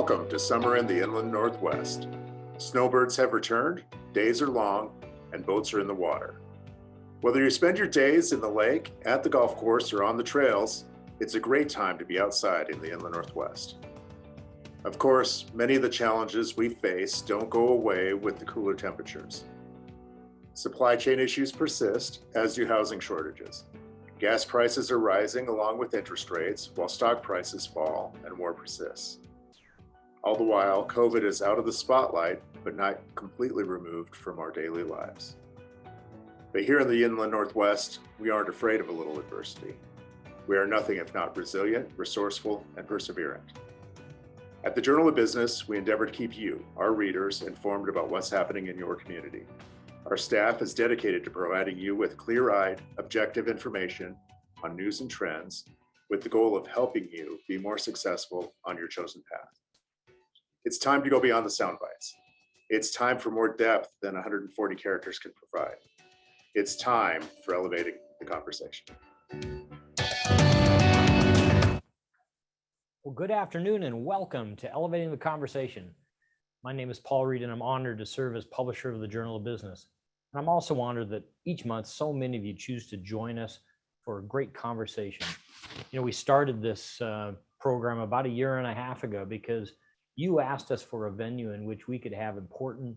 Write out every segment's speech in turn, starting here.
Welcome to summer in the inland Northwest. Snowbirds have returned, days are long, and boats are in the water. Whether you spend your days in the lake, at the golf course, or on the trails, it's a great time to be outside in the inland Northwest. Of course, many of the challenges we face don't go away with the cooler temperatures. Supply chain issues persist, as do housing shortages. Gas prices are rising along with interest rates, while stock prices fall and war persists. All the while, COVID is out of the spotlight, but not completely removed from our daily lives. But here in the inland Northwest, we aren't afraid of a little adversity. We are nothing if not resilient, resourceful, and perseverant. At the Journal of Business, we endeavor to keep you, our readers, informed about what's happening in your community. Our staff is dedicated to providing you with clear-eyed, objective information on news and trends, with the goal of helping you be more successful on your chosen path. It's time to go beyond the sound bites. It's time for more depth than 140 characters can provide. It's time for elevating the conversation. Well, good afternoon and welcome to Elevating the Conversation. My name is Paul Reed and I'm honored to serve as publisher of the Journal of Business. And I'm also honored that each month so many of you choose to join us for a great conversation. You know, we started this program about a year and a half ago because you asked us for a venue in which we could have important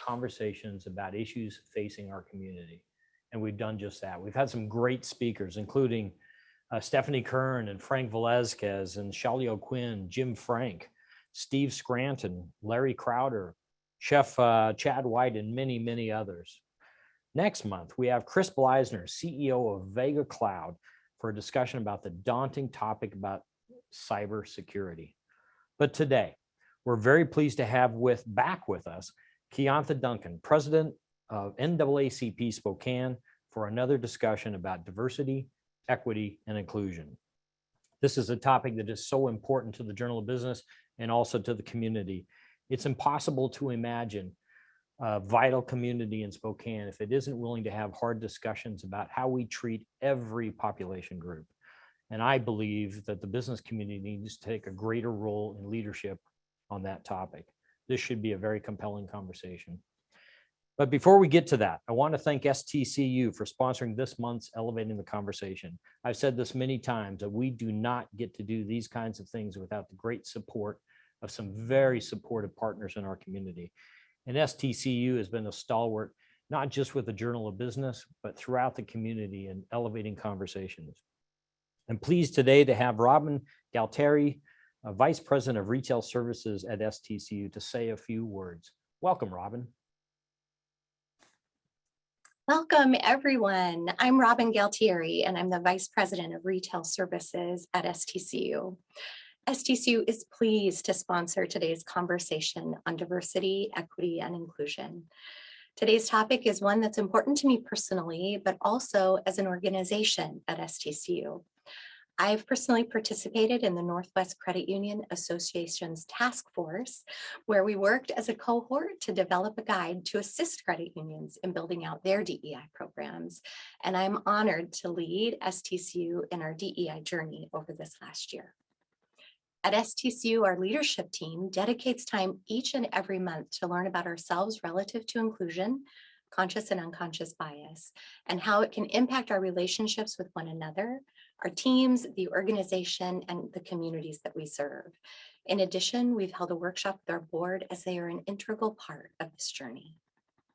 conversations about issues facing our community. And we've done just that. We've had some great speakers, including Stephanie Kern and Frank Velazquez and Shalio Quinn, Jim Frank, Steve Scranton, Larry Crowder, Chef Chad White, and many, many others. Next month, we have Chris Bleisner, CEO of Vega Cloud, for a discussion about the daunting topic about cybersecurity. But today, we're very pleased to have back with us Kiantha Duncan, president of NAACP Spokane, for another discussion about diversity, equity, and inclusion. This is a topic that is so important to the Journal of Business and also to the community. It's impossible to imagine a vital community in Spokane if it isn't willing to have hard discussions about how we treat every population group. And I believe that the business community needs to take a greater role in leadership on that topic. This should be a very compelling conversation. But before we get to that, I want to thank STCU for sponsoring this month's Elevating the Conversation. I've said this many times that we do not get to do these kinds of things without the great support of some very supportive partners in our community. And STCU has been a stalwart, not just with the Journal of Business, but throughout the community in elevating conversations. I'm pleased today to have Robin Galtieri, Vice President of Retail Services at STCU, to say a few words. Welcome, Robin. Welcome, everyone. I'm Robin Galtieri, and I'm the Vice President of Retail Services at STCU. STCU is pleased to sponsor today's conversation on diversity, equity, and inclusion. Today's topic is one that's important to me personally, but also as an organization at STCU. I've personally participated in the Northwest Credit Union Association's task force, where we worked as a cohort to develop a guide to assist credit unions in building out their DEI programs. And I'm honored to lead STCU in our DEI journey over this last year. At STCU, our leadership team dedicates time each and every month to learn about ourselves relative to inclusion, conscious and unconscious bias, and how it can impact our relationships with one another, our teams, the organization, and the communities that we serve. In addition, we've held a workshop with our board as they are an integral part of this journey.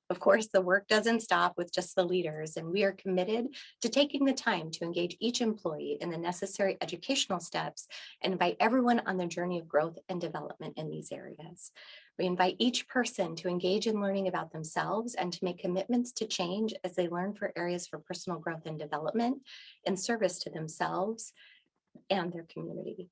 Of course, the work doesn't stop with just the leaders, and we are committed to taking the time to engage each employee in the necessary educational steps and invite everyone on the journey of growth and development in these areas. We invite each person to engage in learning about themselves and to make commitments to change as they learn for areas for personal growth and development in service to themselves and their community.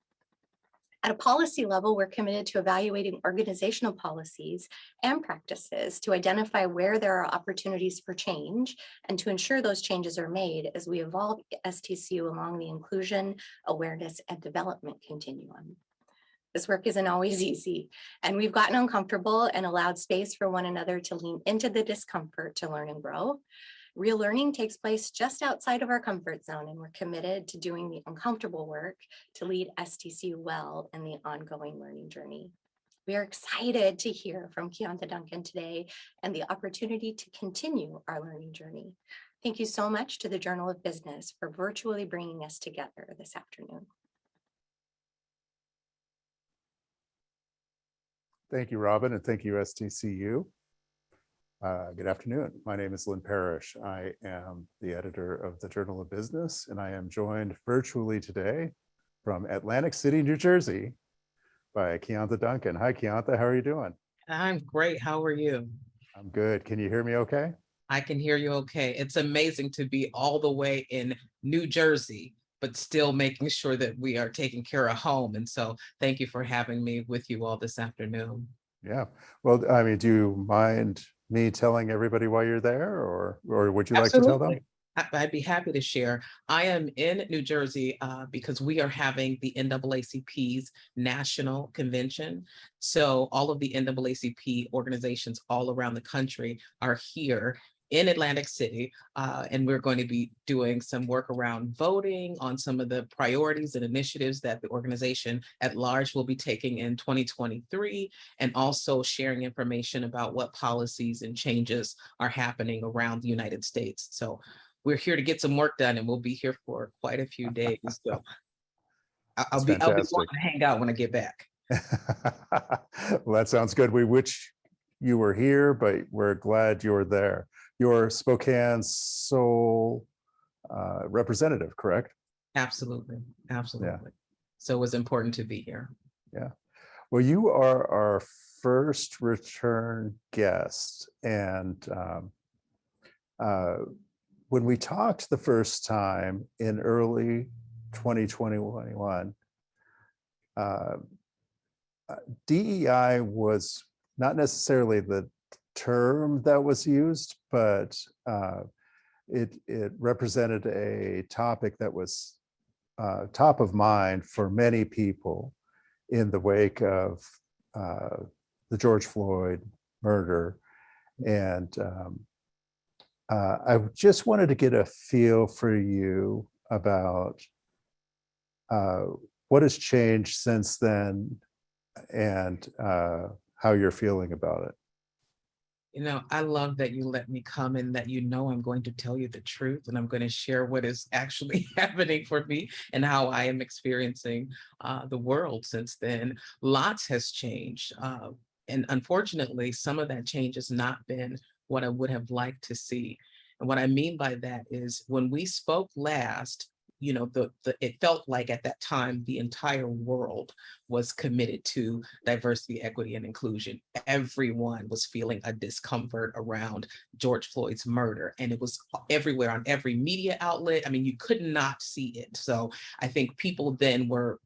At a policy level, we're committed to evaluating organizational policies and practices to identify where there are opportunities for change and to ensure those changes are made as we evolve STCU along the inclusion, awareness, and development continuum. This work isn't always easy, and we've gotten uncomfortable and allowed space for one another to lean into the discomfort to learn and grow. Real learning takes place just outside of our comfort zone, and we're committed to doing the uncomfortable work to lead STCU well in the ongoing learning journey. We are excited to hear from Kiantha Duncan today and the opportunity to continue our learning journey. Thank you so much to the Journal of Business for virtually bringing us together this afternoon. Thank you, Robin, and thank you, STCU. Good afternoon. My name is Lynn Parrish. I am the editor of the Journal of Business, and I am joined virtually today from Atlantic City, New Jersey, by Kiantha Duncan. Hi, Kiantha. How are you doing? I'm great. How are you? I'm good. Can you hear me okay? I can hear you okay. It's amazing to be all the way in New Jersey, but still making sure that we are taking care of home. And so thank you for having me with you all this afternoon. Yeah. Well, I mean, do you mind me telling everybody why you're there, or would you like to tell them? I'd be happy to share. I am in New Jersey because we are having the NAACP's national convention. So all of the NAACP organizations all around the country are here in Atlantic City, and we're going to be doing some work around voting on some of the priorities and initiatives that the organization at large will be taking in 2023, and also sharing information about what policies and changes are happening around the United States. So we're here to get some work done, and we'll be here for quite a few days. So I'll be wanting to hang out when I get back. Well, that sounds good. We wish you were here, but we're glad you're there. You're Spokane's sole representative, correct? Absolutely. Absolutely. Yeah. So it was important to be here. Yeah. Well, you are our first return guest. And when we talked the first time in early 2021, DEI was not necessarily the term that was used, but it represented a topic that was top of mind for many people in the wake of the George Floyd murder. And I just wanted to get a feel for you about what has changed since then, and how you're feeling about it. You know, I love that you let me come and that I'm going to tell you the truth, and I'm going to share what is actually happening for me and how I am experiencing the world since then. Lots has changed. And unfortunately, some of that change has not been what I would have liked to see. And what I mean by that is when we spoke last, you know, it felt like at that time, the entire world was committed to diversity, equity, and inclusion. Everyone was feeling a discomfort around George Floyd's murder, and it was everywhere on every media outlet. I mean, you could not see it. So I think people then were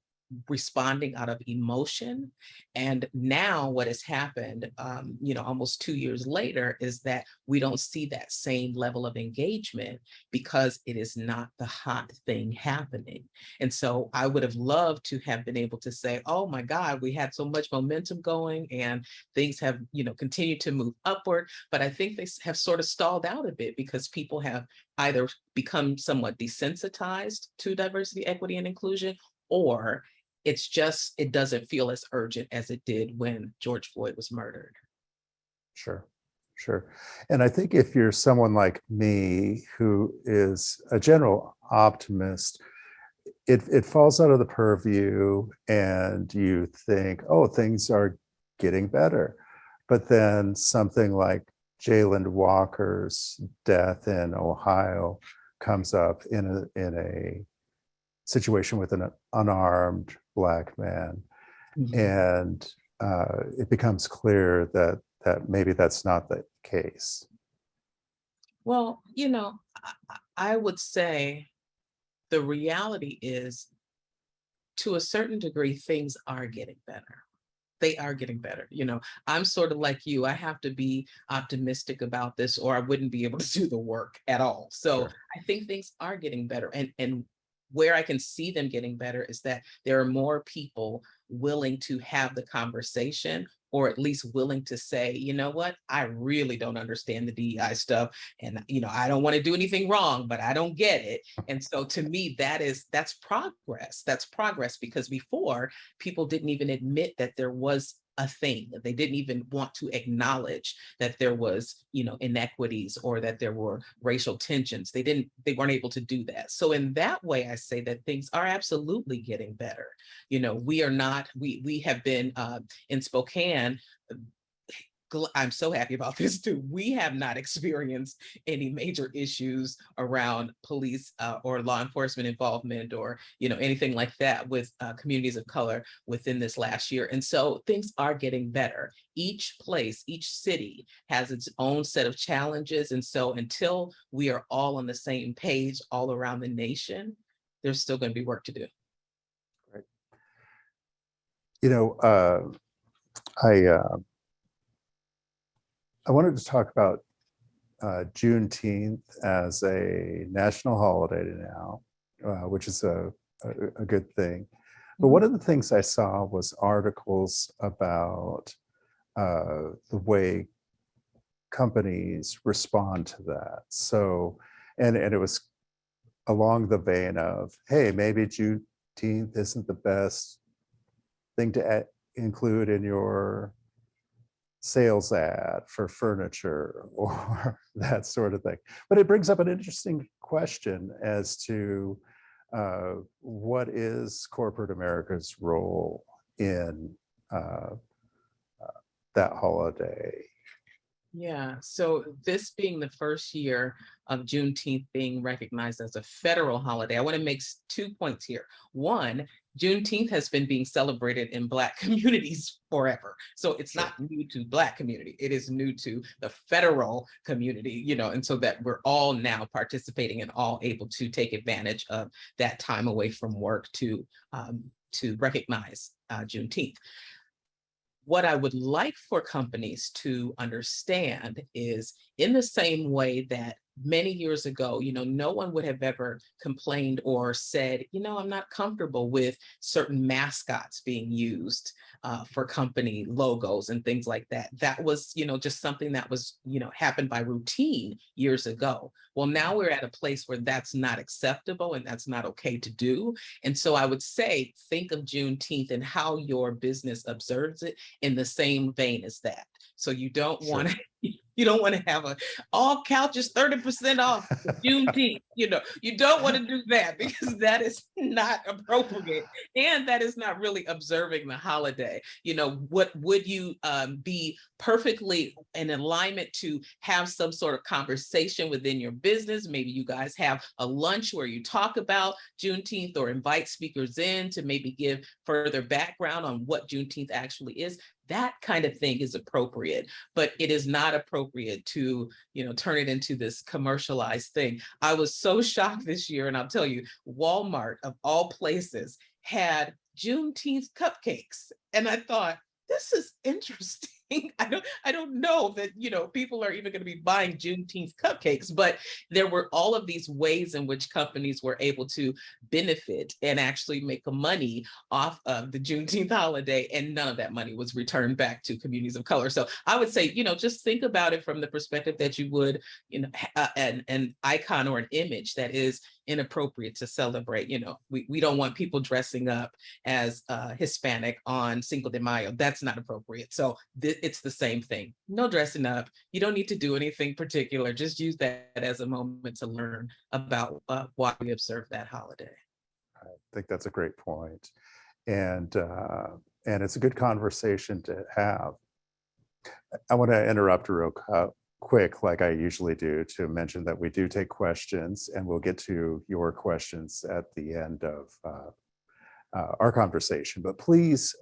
responding out of emotion. And now what has happened, you know, almost 2 years later, is that we don't see that same level of engagement because it is not the hot thing happening. And so I would have loved to have been able to say, oh my God, we had so much momentum going and things have, you know, continued to move upward. But I think they have sort of stalled out a bit because people have either become somewhat desensitized to diversity, equity, and inclusion, or it doesn't feel as urgent as it did when George Floyd was murdered. Sure. And I think if you're someone like me who is a general optimist, it falls out of the purview and you think, oh, things are getting better. But then something like Jayland Walker's death in Ohio comes up in a situation with an unarmed Black man. Mm-hmm. And it becomes clear that maybe that's not the case. Well, you know, I would say the reality is, to a certain degree, things are getting better. They are getting better. You know, I'm sort of like you. I have to be optimistic about this or I wouldn't be able to do the work at all. So sure. I think things are getting better. And where I can see them getting better is that there are more people willing to have the conversation, or at least willing to say, you know what, I really don't understand the DEI stuff. And, you know, I don't want to do anything wrong, but I don't get it. And so to me, that's progress. That's progress, because before people didn't even admit that there was a thing. They didn't even want to acknowledge that there was, inequities or that there were racial tensions. They weren't able to do that. So in that way, I say that things are absolutely getting better. We have been in Spokane. I'm so happy about this too. We have not experienced any major issues around police or law enforcement involvement or anything like that with communities of color within this last year. And so things are getting better. Each place, each city has its own set of challenges. And so until we are all on the same page all around the nation, there's still going to be work to do. Right. I wanted to talk about Juneteenth as a national holiday now, which is a good thing. But one of the things I saw was articles about the way companies respond to that. So, and it was along the vein of, hey, maybe Juneteenth isn't the best thing to include in your sales ad for furniture or that sort of thing. But it brings up an interesting question as to what is corporate America's role in that holiday? Yeah, so this being the first year of Juneteenth being recognized as a federal holiday, I want to make 2 points here. One, Juneteenth has been being celebrated in Black communities forever. So it's not new to Black community. It is new to the federal community, and so that we're all now participating and all able to take advantage of that time away from work to recognize Juneteenth. What I would like for companies to understand is, in the same way that many years ago, no one would have ever complained or said, I'm not comfortable with certain mascots being used for company logos and things like that. That was, just something that was, happened by routine years ago. Well, now we're at a place where that's not acceptable and that's not okay to do. And so I would say, think of Juneteenth and how your business observes it in the same vein as that. So you don't want to have all couches 30% off Juneteenth. You don't want to do that because that is not appropriate. And that is not really observing the holiday. What would you be perfectly in alignment to have some sort of conversation within your business? Maybe you guys have a lunch where you talk about Juneteenth or invite speakers in to maybe give further background on what Juneteenth actually is. That kind of thing is appropriate, but it is not appropriate to, turn it into this commercialized thing. I was so shocked this year, and I'll tell you, Walmart of all places had Juneteenth cupcakes. And I thought, this is interesting. I don't know that, people are even going to be buying Juneteenth cupcakes, but there were all of these ways in which companies were able to benefit and actually make money off of the Juneteenth holiday, and none of that money was returned back to communities of color. So I would say, just think about it from the perspective that you would, an icon or an image that is inappropriate to celebrate. We don't want people dressing up as Hispanic on Cinco de Mayo. That's not appropriate. So it's the same thing. No dressing up. You don't need to do anything particular. Just use that as a moment to learn about why we observe that holiday. I think that's a great point. And it's a good conversation to have. I want to interrupt real quick, like I usually do, to mention that we do take questions, and we'll get to your questions at the end of our conversation. But please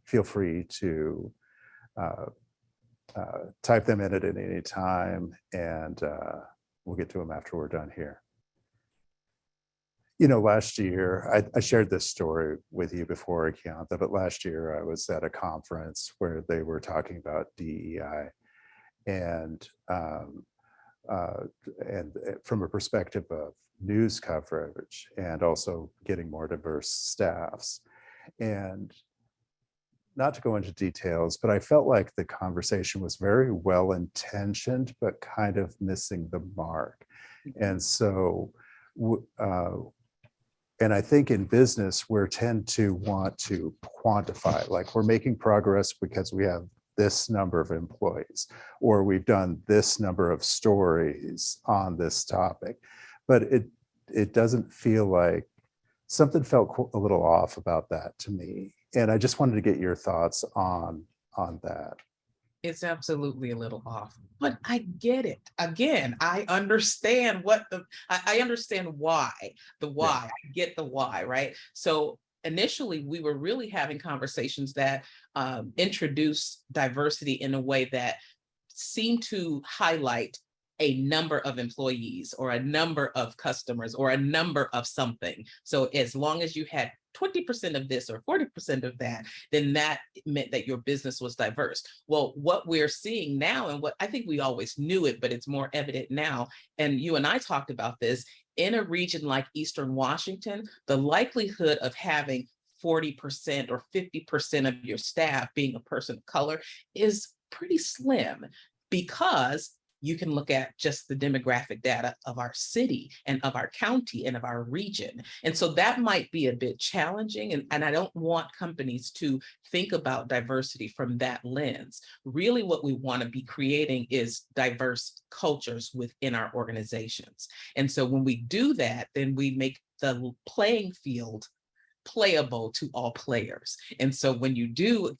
feel free to type them in at any time, and we'll get to them after we're done here. Last year, I shared this story with you before, Kiantha, but last year I was at a conference where they were talking about DEI, and from a perspective of news coverage and also getting more diverse staffs. And not to go into details, but I felt like the conversation was very well intentioned, but kind of missing the mark. And so And I think in business, we tend to want to quantify, like we're making progress because we have this number of employees, or we've done this number of stories on this topic. But it doesn't feel like, something felt a little off about that to me. And I just wanted to get your thoughts on that. It's absolutely a little off, but I get it. Again, I understand I understand why, the why, Yeah. I get the why, right? So initially we were really having conversations that introduced diversity in a way that seemed to highlight a number of employees or a number of customers or a number of something. So as long as you had 20% of this or 40% of that, then that meant that your business was diverse. Well, what we're seeing now, and what I think we always knew it, but it's more evident now, and you and I talked about this, in a region like Eastern Washington, the likelihood of having 40% or 50% of your staff being a person of color is pretty slim, because you can look at just the demographic data of our city and of our county and of our region. And so that might be a bit challenging. And I don't want companies to think about diversity from that lens. Really, what we want to be creating is diverse cultures within our organizations. And so when we do that, then we make the playing field playable to all players. And so when you do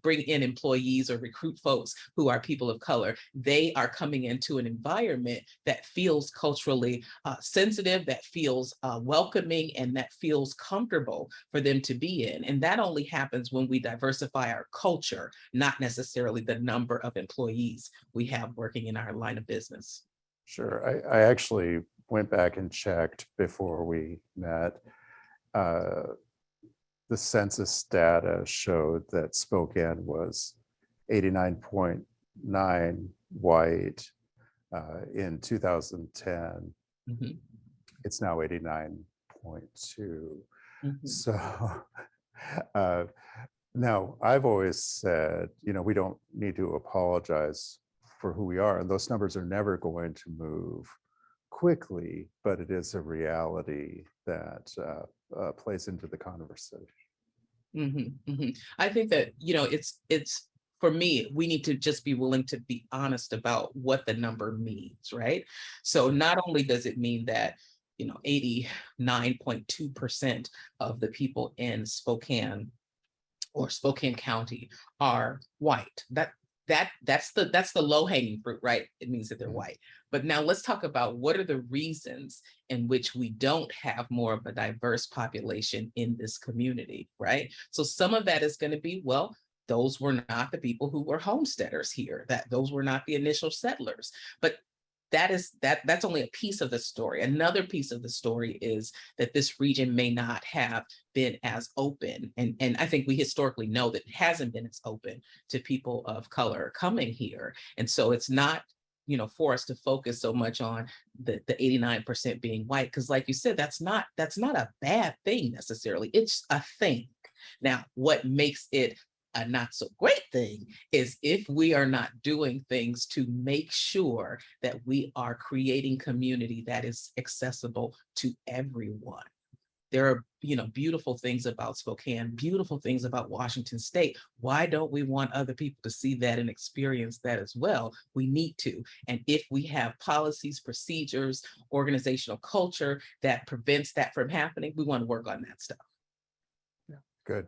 bring in employees or recruit folks who are people of color, they are coming into an environment that feels culturally sensitive, that feels welcoming, and that feels comfortable for them to be in. And that only happens when we diversify our culture, not necessarily the number of employees we have working in our line of business. Sure. I actually went back and checked before we met. The census data showed that Spokane was 89.9 white in 2010. Mm-hmm. It's now 89.2. Mm-hmm. So now I've always said, we don't need to apologize for who we are, and those numbers are never going to move quickly, but it is a reality that plays into the conversation. Mm-hmm, mm-hmm. I think that, it's for me, we need to just be willing to be honest about what the number means, right? So not only does it mean that, 89.2% of the people in Spokane or Spokane County are white. That's the low-hanging fruit, right? It means that they're white. But now let's talk about what are the reasons in which we don't have more of a diverse population in this community, right? So some of that is going to be, well, those were not the people who were homesteaders here, that those were not the initial settlers. But that's only a piece of the story. Another piece of the story is that this region may not have been as open. And I think we historically know that it hasn't been as open to people of color coming here. And so it's not, for us to focus so much on the 89% being white, because like you said, that's not a bad thing necessarily. It's a thing. Now, what makes it a not so great thing is if we are not doing things to make sure that we are creating community that is accessible to everyone. There are, beautiful things about Spokane, beautiful things about Washington State. Why don't we want other people to see that and experience that as well? We need to. And if we have policies, procedures, organizational culture that prevents that from happening, we want to work on that stuff. Yeah. Good.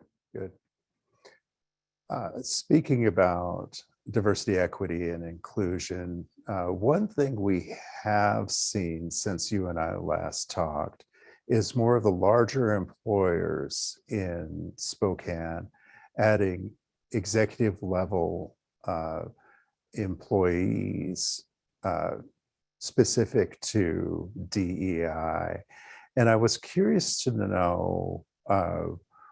Speaking about diversity, equity, and inclusion, one thing we have seen since you and I last talked is more of the larger employers in Spokane adding executive level employees specific to DEI. And I was curious to know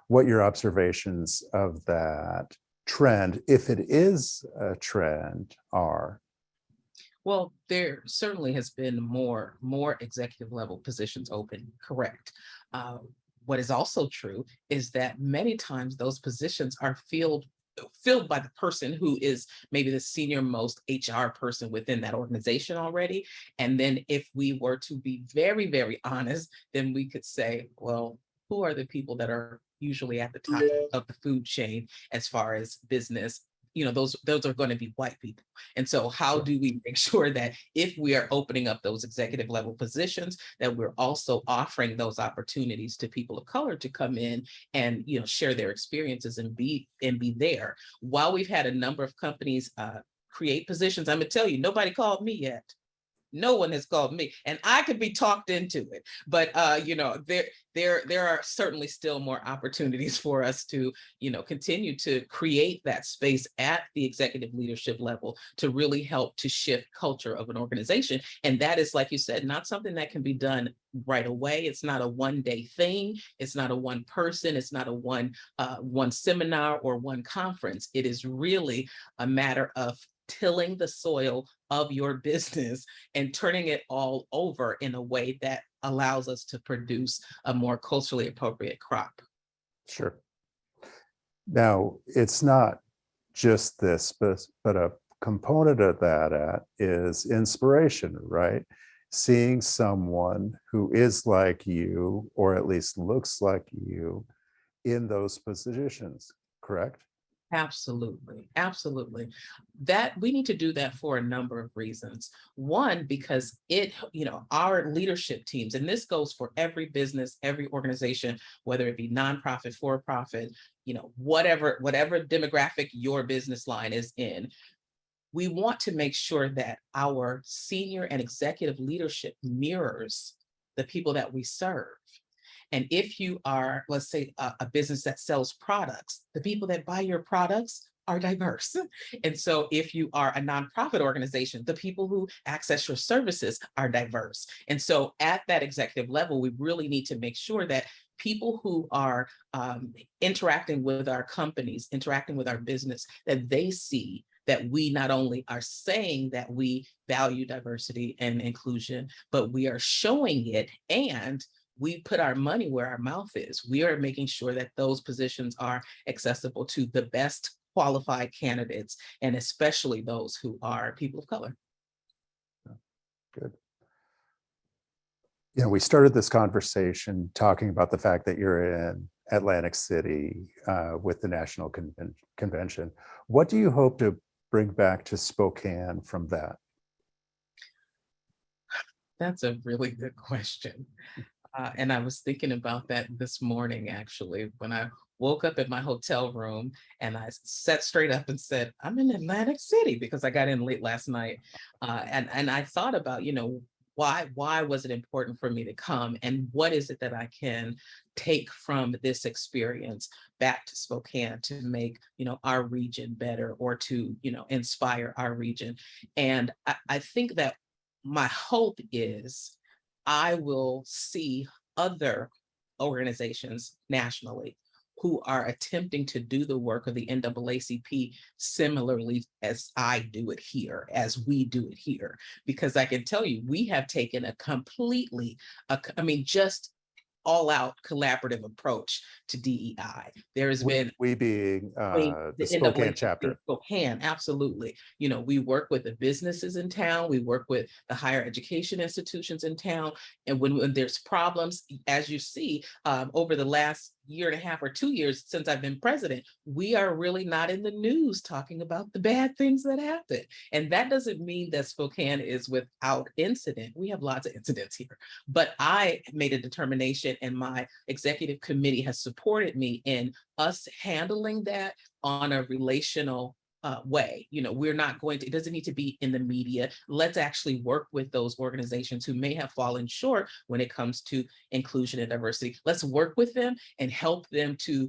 what your observations of that trend, if it is a trend, are. Well, there certainly has been more executive level positions open, correct. What is also true is that many times those positions are filled filled by the person who is maybe the senior most HR person within that organization already. And then if we were to be very, very honest, then we could say, well, who are the people that are usually at the top of the food chain as far as business? Those are going to be white people. And so how do we make sure that if we are opening up those executive level positions, that we're also offering those opportunities to people of color to come in and share their experiences and be there? While we've had a number of companies create positions, I'm gonna tell you, nobody called me yet. No one has called me, and I could be talked into it. But there are certainly still more opportunities for us to continue to create that space at the executive leadership level to really help to shift culture of an organization. And that is, like you said, not something that can be done right away. It's not a one-day thing. It's not a one person. It's not a one seminar or one conference. It is really a matter of tilling the soil of your business and turning it all over in a way that allows us to produce a more culturally appropriate crop. Sure. Now, it's not just this, but a component of that is inspiration, right? Seeing someone who is like you, or at least looks like you, in those positions, correct? Absolutely. Absolutely. That we need to do that for a number of reasons. One, because our leadership teams, and this goes for every business, every organization, whether it be nonprofit, for-profit, whatever demographic your business line is in, we want to make sure that our senior and executive leadership mirrors the people that we serve. And if you are, let's say, a business that sells products, the people that buy your products are diverse. And so if you are a nonprofit organization, the people who access your services are diverse. And so at that executive level, we really need to make sure that people who are interacting with our companies, interacting with our business, that they see that we not only are saying that we value diversity and inclusion, but we are showing it, and we put our money where our mouth is. We are making sure that those positions are accessible to the best qualified candidates, and especially those who are people of color. Good. We started this conversation talking about the fact that you're in Atlantic City with the National Convention. What do you hope to bring back to Spokane from that? That's a really good question. And I was thinking about that this morning, actually, when I woke up in my hotel room and I sat straight up and said, I'm in Atlantic City, because I got in late last night. And I thought about, why was it important for me to come, and what is it that I can take from this experience back to Spokane to make, our region better, or to, inspire our region. And I think that my hope is I will see other organizations nationally who are attempting to do the work of the NAACP similarly as I do it here, as we do it here. Because I can tell you, we have taken a completely, just all-out collaborative approach to DEI. There has been we being the Spokane chapter. Spokane, absolutely. We work with the businesses in town. We work with the higher education institutions in town. And when there's problems, as you see, over the last year and a half or 2 years since I've been president, we are really not in the news talking about the bad things that happen. And that doesn't mean that Spokane is without incident. We have lots of incidents here. But I made a determination, and my executive committee has supported me in us handling that on a relational way. We're not going to, it doesn't need to be in the media. Let's actually work with those organizations who may have fallen short when it comes to inclusion and diversity. Let's work with them and help them to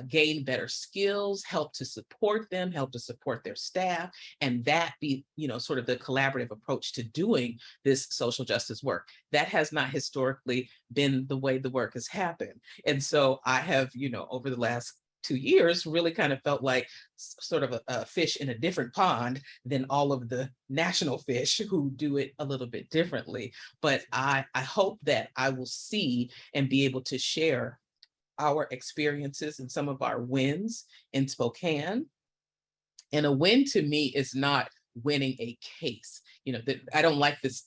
gain better skills, help to support them, help to support their staff, and that be, sort of the collaborative approach to doing this social justice work. That has not historically been the way the work has happened. And so I have, over the last 2 years, really kind of felt like sort of a fish in a different pond than all of the national fish who do it a little bit differently. But I hope that I will see and be able to share our experiences and some of our wins in Spokane And a win to me is not winning a case. That I don't like this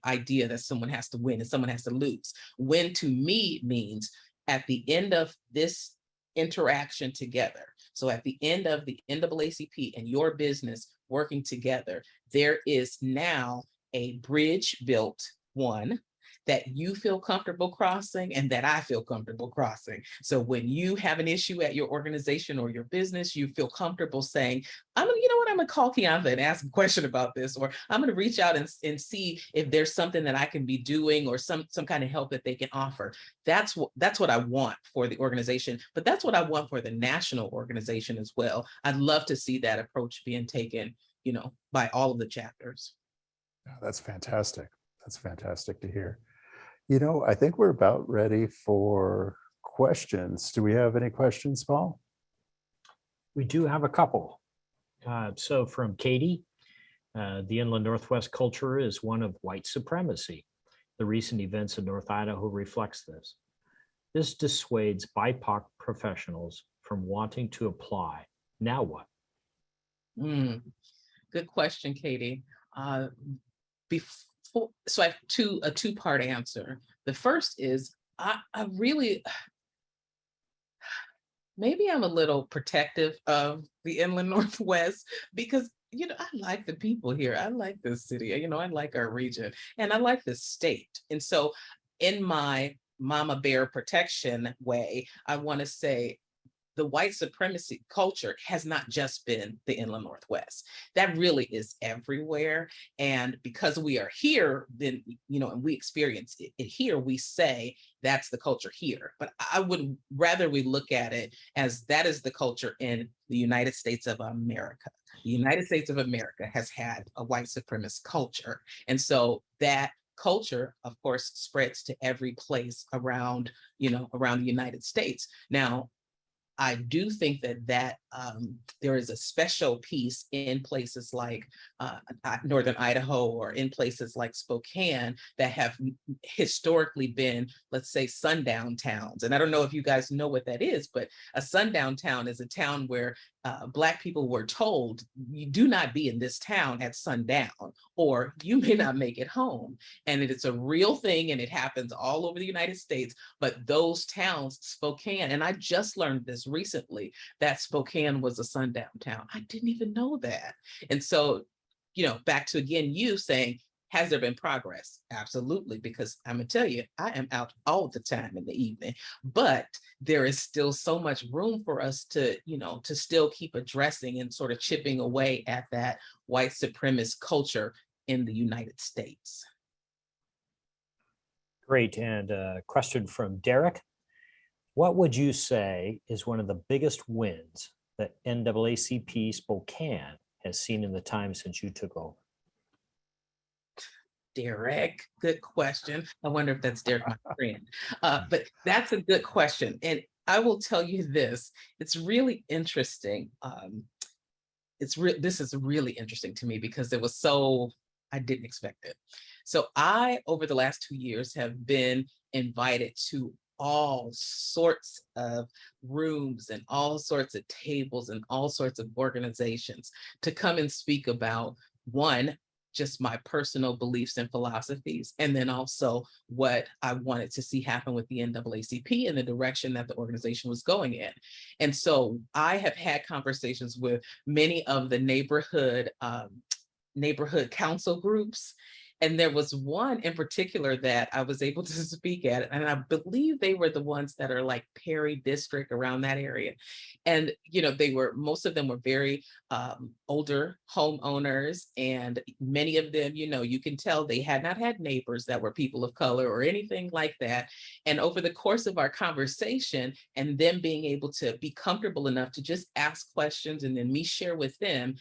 idea that someone has to win and someone has to lose. Win to me means at the end of this interaction together. So at the end of the NAACP and your business working together, there is now a bridge built, one, that you feel comfortable crossing and that I feel comfortable crossing. So when you have an issue at your organization or your business, you feel comfortable saying, I'm gonna call Kiantha and ask a question about this, or I'm gonna reach out and see if there's something that I can be doing or some kind of help that they can offer. That's what I want for the organization, but that's what I want for the national organization as well. I'd love to see that approach being taken, by all of the chapters. Yeah, that's fantastic. That's fantastic to hear. I think we're about ready for questions. Do we have any questions, Paul? We do have a couple. So from Katie, the Inland Northwest culture is one of white supremacy. The recent events in North Idaho reflects this. This dissuades BIPOC professionals from wanting to apply. Now what? Good question, Katie. So I have a two-part answer. The first is I really, maybe I'm a little protective of the Inland Northwest because, I like the people here. I like this city. I like our region and I like this state. And so in my mama bear protection way, I want to say the white supremacy culture has not just been the Inland Northwest. That really is everywhere. And because we are here, then, and we experience it here, we say that's the culture here. But I would rather we look at it as that is the culture in the United States of America. The United States of America has had a white supremacist culture. And so that culture, of course, spreads to every place around the United States. Now, I do think that there is a special piece in places like Northern Idaho or in places like Spokane that have historically been, let's say, sundown towns. And I don't know if you guys know what that is, but a sundown town is a town where Black people were told, you do not be in this town at sundown, or you may not make it home. And it's a real thing, and it happens all over the United States. But those towns, Spokane, and I just learned this recently, that Spokane was a sundown town. I didn't even know that. And so, back to, again, you saying, has there been progress? Absolutely, because I'm gonna tell you, I am out all the time in the evening, but there is still so much room for us to, to still keep addressing and sort of chipping away at that white supremacist culture in the United States. Great. And a question from Derek. What would you say is one of the biggest wins that NAACP Spokane has seen in the time since you took over? Derek, good question. I wonder if that's Derek, my friend. But that's a good question. And I will tell you this, it's really interesting. This is really interesting to me because I didn't expect it. So I, over the last 2 years, have been invited to all sorts of rooms and all sorts of tables and all sorts of organizations to come and speak about, one, just my personal beliefs and philosophies, and then also what I wanted to see happen with the NAACP and the direction that the organization was going in. And so I have had conversations with many of the neighborhood council groups. And there was one in particular that I was able to speak at, and I believe they were the ones that are like Perry District, around that area. And, most of them were very older homeowners, and many of them, you can tell they had not had neighbors that were people of color or anything like that. And over the course of our conversation and them being able to be comfortable enough to just ask questions and then me share with them,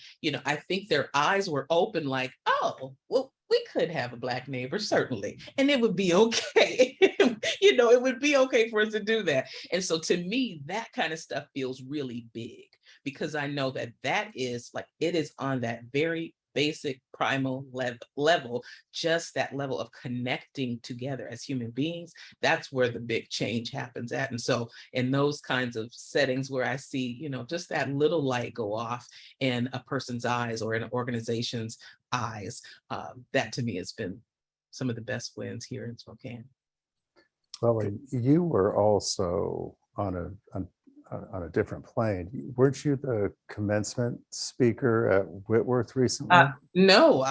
I think their eyes were open like, oh, well, we could have a Black neighbor, certainly, and it would be okay. It would be okay for us to do that. And so to me, that kind of stuff feels really big because I know that is like, it is on that very basic primal level, just that level of connecting together as human beings, that's where the big change happens at. And so in those kinds of settings where I see, just that little light go off in a person's eyes or in an organization's eyes, that to me has been some of the best wins here in Spokane. Well, and you were also on a different plane. Weren't you the commencement speaker at Whitworth recently? No,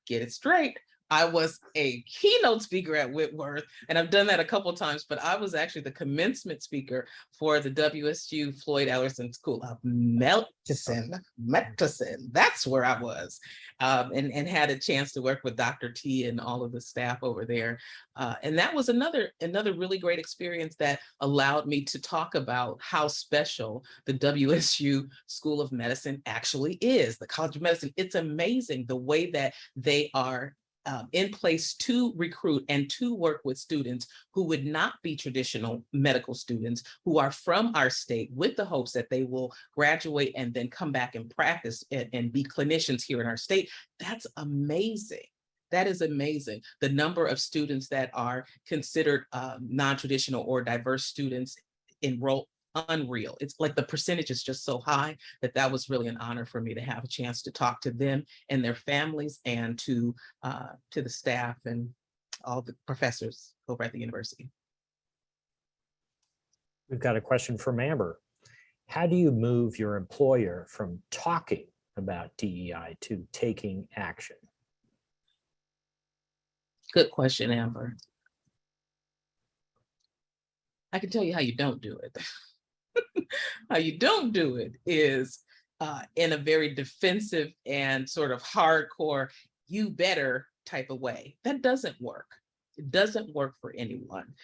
get it straight. I was a keynote speaker at Whitworth, and I've done that a couple of times, but I was actually the commencement speaker for the WSU Floyd Ellerson School of Medicine. That's where I was, and had a chance to work with Dr. T and all of the staff over there. And that was another really great experience that allowed me to talk about how special the WSU School of Medicine actually is, the College of Medicine. It's amazing the way that they are in place to recruit and to work with students who would not be traditional medical students, who are from our state, with the hopes that they will graduate and then come back and practice and be clinicians here in our state. That's amazing. That is amazing. The number of students that are considered non-traditional or diverse students enrolled, unreal. It's like the percentage is just so high that was really an honor for me to have a chance to talk to them and their families, and to the staff and all the professors over at the university. We've got a question from Amber. How do you move your employer from talking about DEI to taking action? Good question, Amber. I can tell you how you don't do it. How you don't do it is in a very defensive and sort of hardcore, you better type of way. That doesn't work. It doesn't work for anyone.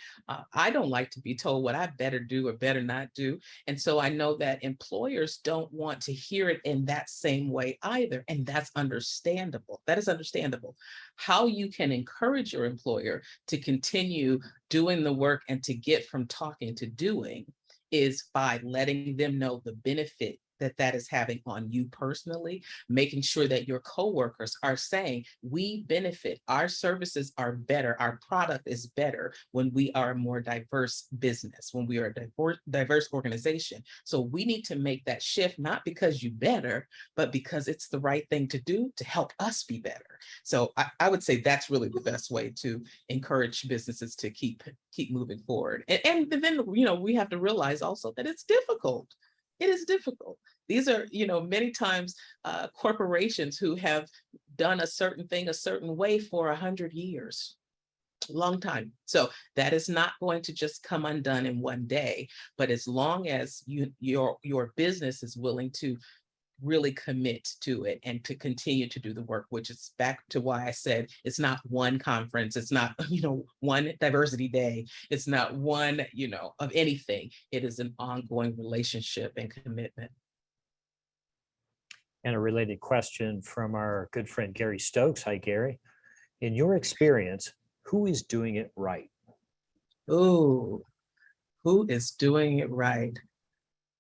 I don't like to be told what I better do or better not do. And so I know that employers don't want to hear it in that same way either. And that's understandable. That is understandable. How you can encourage your employer to continue doing the work and to get from talking to doing is by letting them know the benefit that is having on you personally, making sure that your coworkers are saying, we benefit, our services are better, our product is better when we are a more diverse business, when we are a diverse organization. So we need to make that shift, not because you better, but because it's the right thing to do to help us be better. So I would say that's really the best way to encourage businesses to keep moving forward. And then, we have to realize also that it's difficult. It is difficult. These are, many times corporations who have done a certain thing a certain way for 100 years, a long time. So that is not going to just come undone in one day. But as long as your business is willing to really commit to it and to continue to do the work, which is back to why I said it's not one conference, it's not, one diversity day, it's not one, of anything. It is an ongoing relationship and commitment. And a related question from our good friend Gary Stokes. Hi, Gary. In your experience, who is doing it right? Oh, who is doing it right?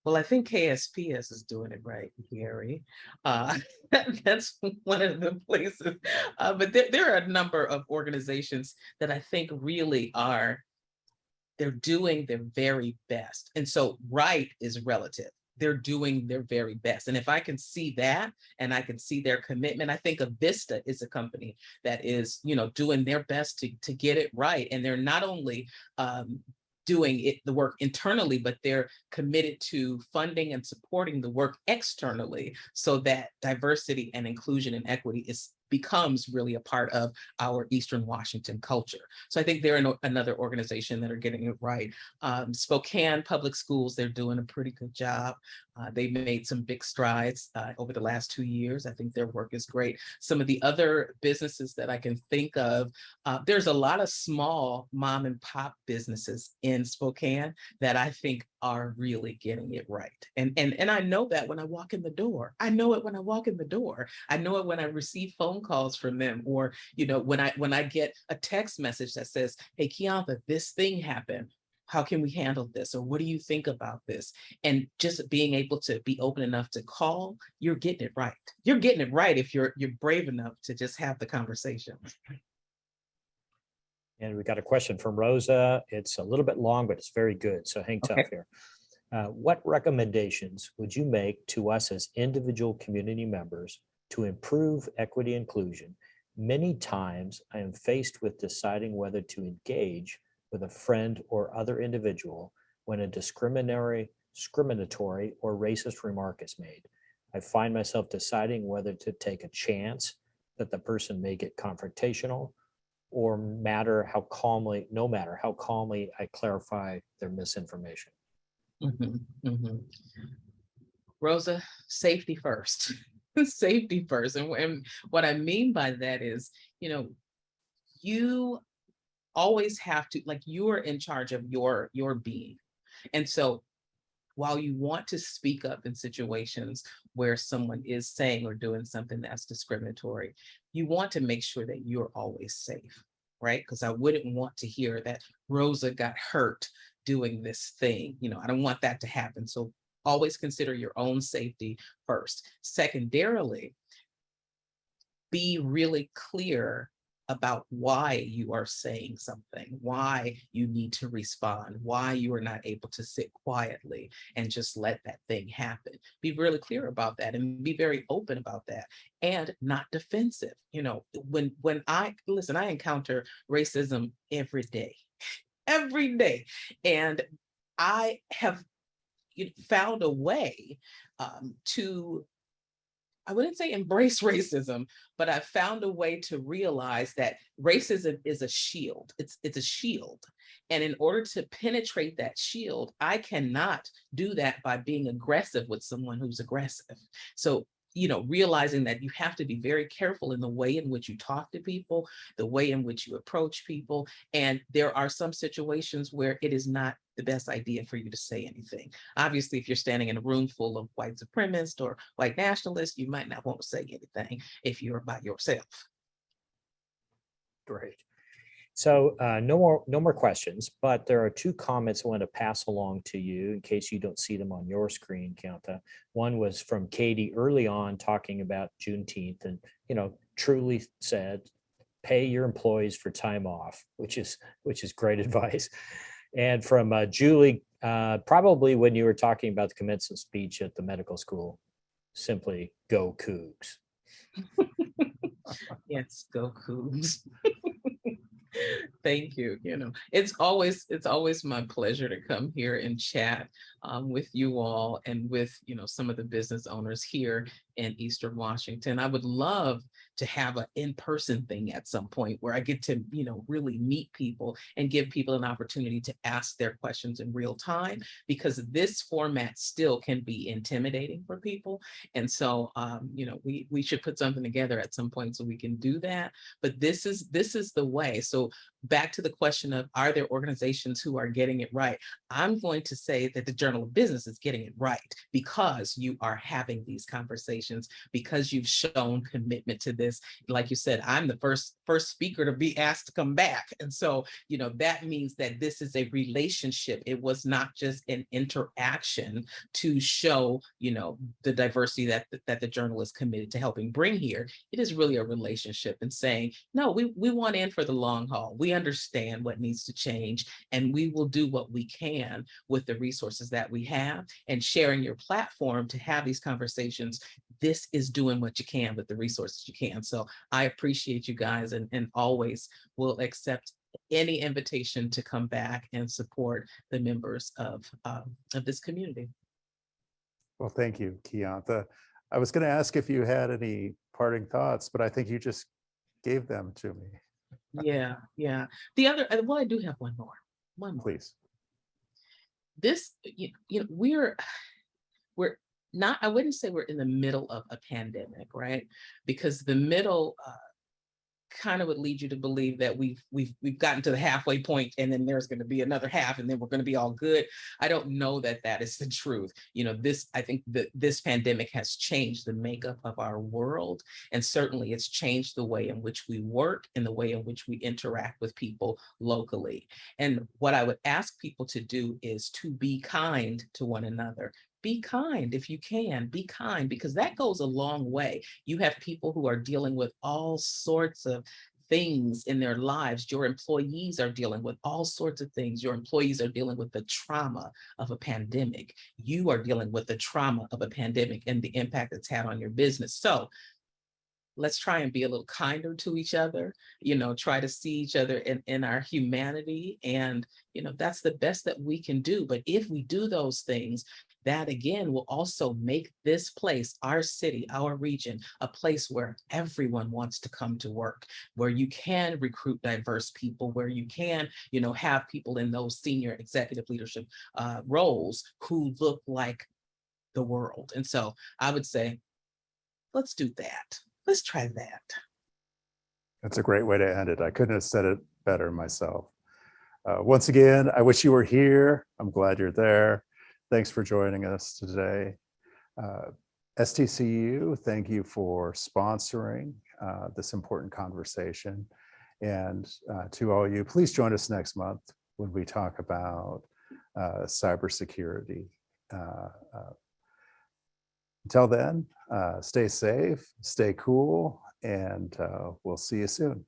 Well, I think KSPS is doing it right, Gary. That's one of the places. But there are a number of organizations that I think really they're doing their very best. And so right is relative. They're doing their very best. And if I can see that and I can see their commitment, I think Avista is a company that is, doing their best to get it right. And they're not only doing the work internally, but they're committed to funding and supporting the work externally so that diversity and inclusion and equity becomes really a part of our Eastern Washington culture. So I think they're another organization that are getting it right. Spokane Public Schools, they're doing a pretty good job. They've made some big strides over the last 2 years. I think their work is great. Some of the other businesses that I can think of, there's a lot of small mom and pop businesses in Spokane that I think are really getting it right. And I know that when I walk in the door. I know it when I walk in the door. I know it when I receive phone calls from them, or when I get a text message that says, hey, Kiantha, this thing happened. how can we handle this? Or what do you think about this? And just being able to be open enough to call, you're getting it right. You're getting it right if you're brave enough to just have the conversation. And we got a question from Rosa. It's a little bit long, but it's very good. So hang tough here. What recommendations would you make to us as individual community members to improve equity inclusion? Many times I am faced with deciding whether to engage with a friend or other individual when a discriminatory or racist remark is made. I find myself deciding whether to take a chance that the person may get confrontational, or no matter how calmly I clarify their misinformation. Rosa, safety first. Safety first. And what I mean by that is, you always have to, like, you are in charge of your being. And so while you want to speak up in situations where someone is saying or doing something that's discriminatory, you want to make sure that you're always safe, right? Because I wouldn't want to hear that Rosa got hurt doing this thing. I don't want that to happen. So always consider your own safety first. Secondarily, be really clear about why you are saying something, why you need to respond, why you are not able to sit quietly and just let that thing happen. Be really clear about that and be very open about that, and not defensive. When I encounter racism every day, and I have found a way to, I wouldn't say embrace racism, but I found a way to realize that racism is a shield. It's a shield. And in order to penetrate that shield, I cannot do that by being aggressive with someone who's aggressive. So, realizing that you have to be very careful in the way in which you talk to people, the way in which you approach people. And there are some situations where it is not the best idea for you to say anything. Obviously, if you're standing in a room full of white supremacists or white nationalists, you might not want to say anything if you're by yourself. Great. So no more questions, but there are two comments I want to pass along to you in case you don't see them on your screen, Kiantha. One was from Katie early on talking about Juneteenth, and truly said, pay your employees for time off, which is great advice. And from Julie, probably when you were talking about the commencement speech at the medical school, simply go Cougs. Yes, go Cougs. Thank you. It's always my pleasure to come here and chat with you all and with some of the business owners here in Eastern Washington. I would love to have an in-person thing at some point where I get to really meet people and give people an opportunity to ask their questions in real time, because this format still can be intimidating for people. And so we should put something together at some point so we can do that. But this is the way. So back to the question of, are there organizations who are getting it right? I'm going to say that the Journal of Business is getting it right because you are having these conversations, because you've shown commitment to this. Like you said, I'm the first speaker to be asked to come back. And so, that means that this is a relationship. It was not just an interaction to show, the diversity that the Journal is committed to helping bring here. It is really a relationship and saying, no, we want in for the long haul. We understand what needs to change, and we will do what we can with the resources that we have, and sharing your platform to have these conversations. This is doing what you can with the resources you can. So I appreciate you guys, and always will accept any invitation to come back and support the members of this community. Well, thank you, Kiantha. I was going to ask if you had any parting thoughts, but I think you just gave them to me. Yeah. The other, well, I do have one more. Please. This, we're not, I wouldn't say we're in the middle of a pandemic, right? Because the middle kind of would lead you to believe that we've gotten to the halfway point, and then there's going to be another half, and then we're going to be all good. I don't know that that is the truth. I think that this pandemic has changed the makeup of our world, and certainly it's changed the way in which we work and the way in which we interact with people locally. And what I would ask people to do is to be kind to one another. Be kind if you can, be kind, because that goes a long way. You have people who are dealing with all sorts of things in their lives. Your employees are dealing with all sorts of things. Your employees are dealing with the trauma of a pandemic. You are dealing with the trauma of a pandemic and the impact it's had on your business. So let's try and be a little kinder to each other, try to see each other in our humanity. And, that's the best that we can do. But if we do those things, that again will also make this place, our city, our region, a place where everyone wants to come to work, where you can recruit diverse people, where you can, have people in those senior executive leadership roles who look like the world. And so I would say, let's do that. Let's try that. That's a great way to end it. I couldn't have said it better myself. Once again, I wish you were here. I'm glad you're there. Thanks for joining us today. STCU, thank you for sponsoring this important conversation. And to all you, please join us next month when we talk about cybersecurity. Until then, stay safe, stay cool, and we'll see you soon.